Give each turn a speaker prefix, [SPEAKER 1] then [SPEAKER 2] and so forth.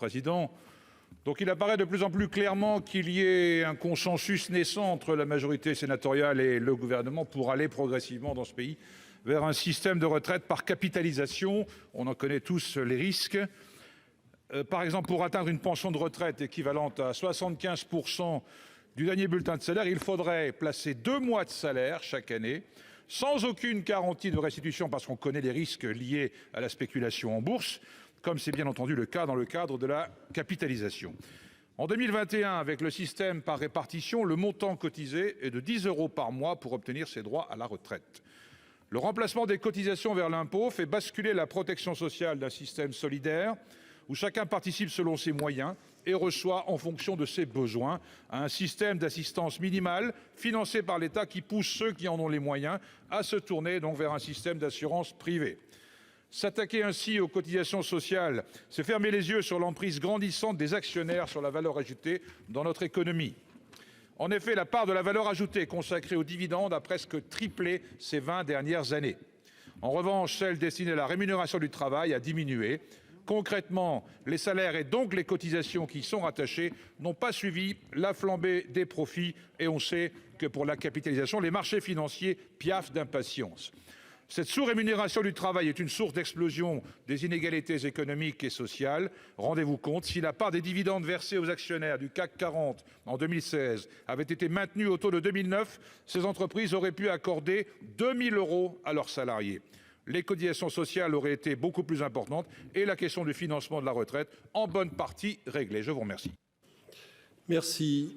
[SPEAKER 1] Président. Donc il apparaît de plus en plus clairement qu'il y ait un consensus naissant entre la majorité sénatoriale et le gouvernement pour aller progressivement dans ce pays vers un système de retraite par capitalisation. On en connaît tous les risques. Par exemple, pour atteindre une pension de retraite équivalente à 75% du dernier bulletin de salaire, il faudrait placer 2 mois de salaire chaque année, sans aucune garantie de restitution, parce qu'on connaît les risques liés à la spéculation en bourse, comme c'est bien entendu le cas dans le cadre de la capitalisation. En 2021, avec le système par répartition, le montant cotisé est de 10 € par mois pour obtenir ses droits à la retraite. Le remplacement des cotisations vers l'impôt fait basculer la protection sociale d'un système solidaire où chacun participe selon ses moyens et reçoit en fonction de ses besoins, à un système d'assistance minimale financé par l'État qui pousse ceux qui en ont les moyens à se tourner donc vers un système d'assurance privée. S'attaquer ainsi aux cotisations sociales, c'est fermer les yeux sur l'emprise grandissante des actionnaires sur la valeur ajoutée dans notre économie. En effet, la part de la valeur ajoutée consacrée aux dividendes a presque triplé ces 20 dernières années. En revanche, celle destinée à la rémunération du travail a diminué. Concrètement, les salaires et donc les cotisations qui y sont rattachées n'ont pas suivi la flambée des profits et on sait que pour la capitalisation, les marchés financiers piaffent d'impatience. Cette sous-rémunération du travail est une source d'explosion des inégalités économiques et sociales. Rendez-vous compte, si la part des dividendes versés aux actionnaires du CAC 40 en 2016 avait été maintenue au taux de 2009, ces entreprises auraient pu accorder 2 000 € à leurs salariés. Les cotisations sociales auraient été beaucoup plus importantes et la question du financement de la retraite en bonne partie réglée. Je vous remercie.
[SPEAKER 2] Merci.